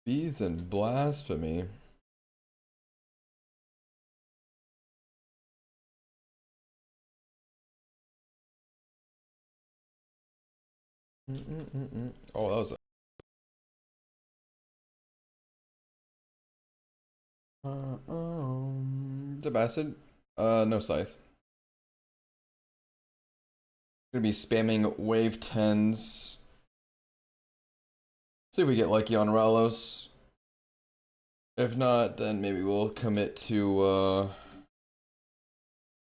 Bees and blasphemy. Oh, that was the bastard. No scythe. Gonna be spamming wave 10s. See if we get lucky on Ralos. If not, then maybe we'll commit to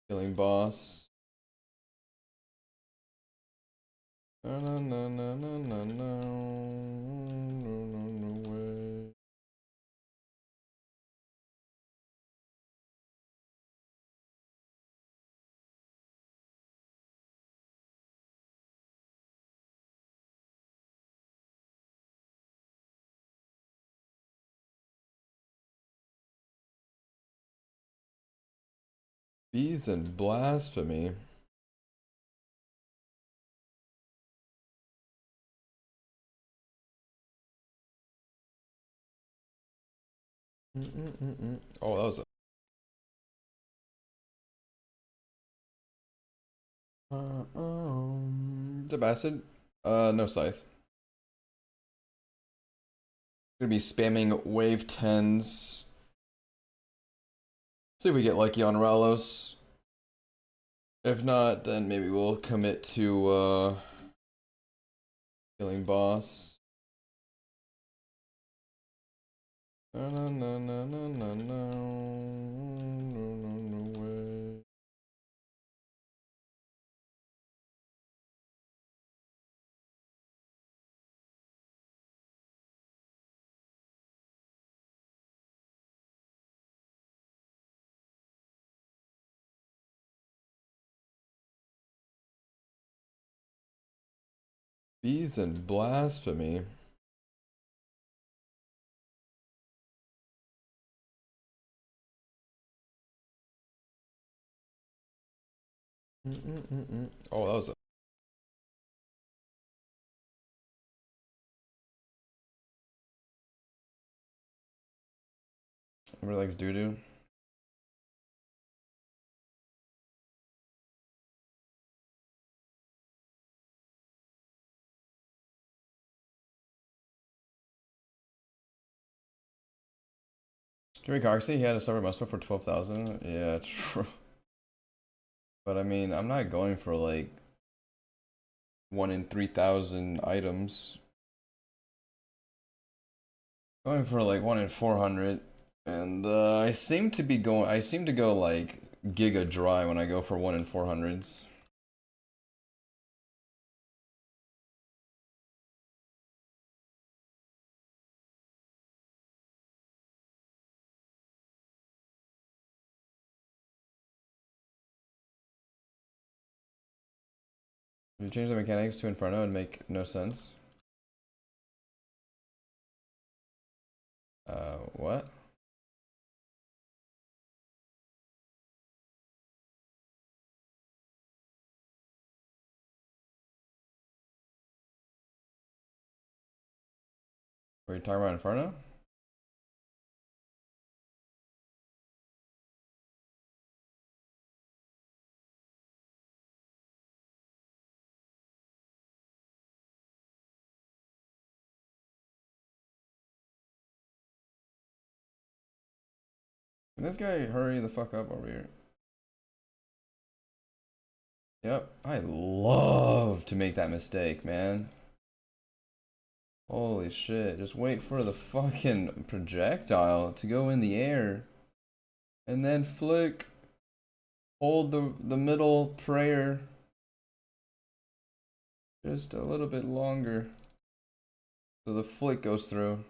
killing boss. No, no, no, no, no, no, no, no, no way. Bees and blasphemy. Oh, that was the bastard. No scythe. Gonna be spamming wave 10s. See if we get lucky on Ralos. If not, then maybe we'll commit to killing boss. No, no, no, no, no, no, no, no, no way. Bees and blasphemy. Oh, that was Everybody likes doo-doo. Can we Garcia? He had a summer must for 12,000. Yeah, true. But I mean, I'm not going for like 1 in 3,000 items. Going for like 1 in 400. And I seem to go like giga dry when I go for 1 in 400s. If you change the mechanics to Inferno, it'd make no sense. What? Were you talking about Inferno? Can this guy hurry the fuck up over here? Yep, I love to make that mistake, man. Holy shit, just wait for the fucking projectile to go in the air. And then flick. Hold the middle prayer just a little bit longer. So the flick goes through.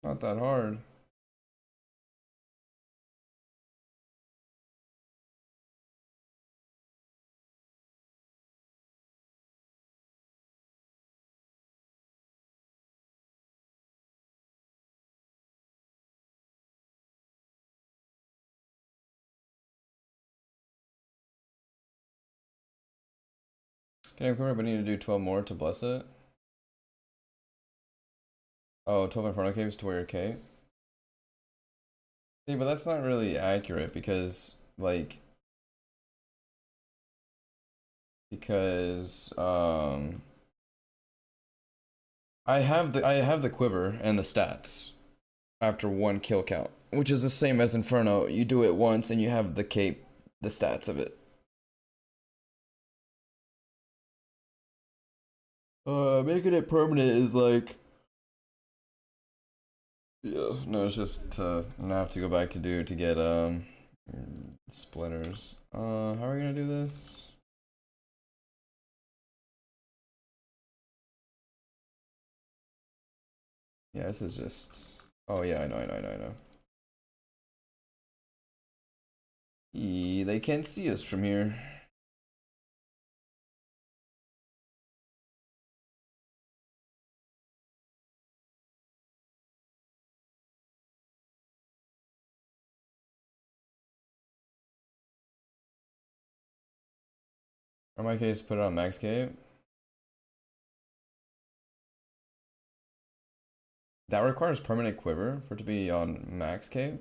Not that hard. Can I record but I need to do 12 more to bless it? Oh, 12 Inferno Caves to wear K. See, but that's not really accurate because I have the quiver and the stats after one kill count, which is the same as Inferno. You do it once and you have the cape, the stats of it. Making it permanent is like, yeah, no, it's just I'm gonna have to go back to get splinters. How are we gonna do this? Yeah, this is just. Oh yeah, I know. They can't see us from here. Or in my case, put it on max cape. That requires permanent quiver for it to be on max cape?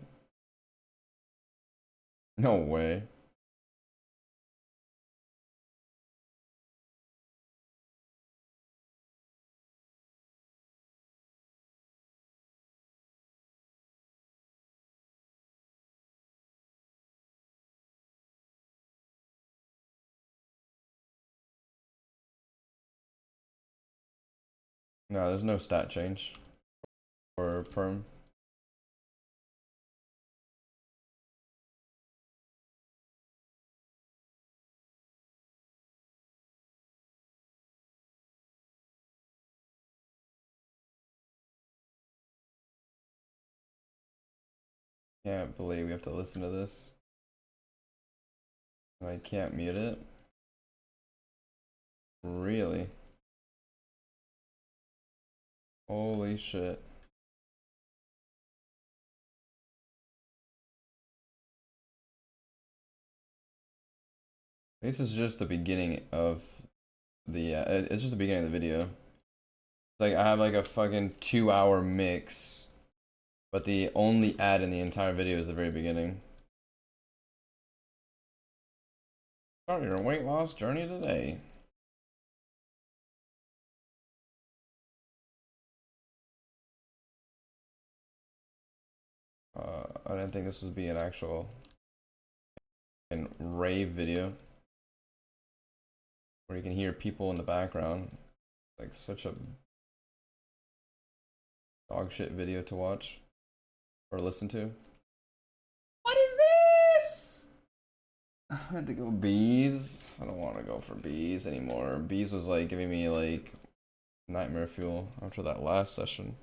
No way. No, there's no stat change for perm. Can't believe we have to listen to this. I can't mute it. Really? Holy shit. This is just the beginning of the it's just the beginning of the video. It's like I have like a fucking 2 hour mix, but the only ad in the entire video is the very beginning. Start your weight loss journey today. I didn't think this would be an actual rave video where you can hear people in the background. Like such a dog shit video to watch or listen to. What is this? I had to go bees. I don't want to go for bees anymore. Bees was like giving me like nightmare fuel after that last session.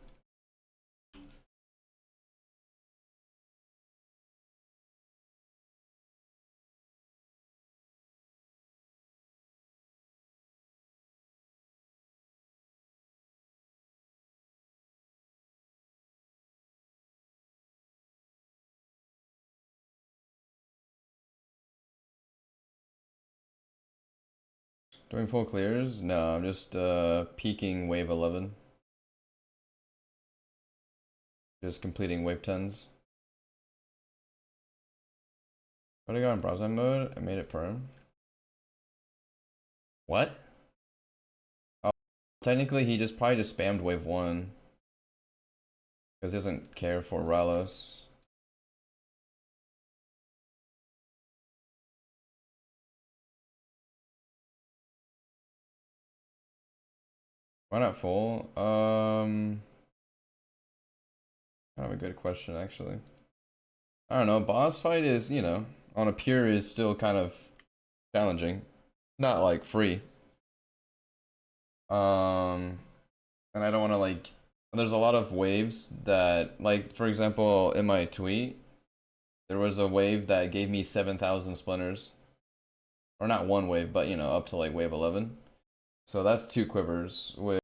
Doing full clears? No, I'm just peaking wave 11. Just completing wave 10s. When I got in browser mode, I made it perm. What? Oh, technically he just probably just spammed wave 1. Because he doesn't care for Ralos. Why not full? Kind of a good question actually. I don't know. Boss fight is, on a pure is still kind of challenging. Not like free. Um, and I don't want to like. There's a lot of waves that, like, for example, in my tweet, there was a wave that gave me 7,000 splinters, or not one wave, but up to like wave 11. So that's two quivers with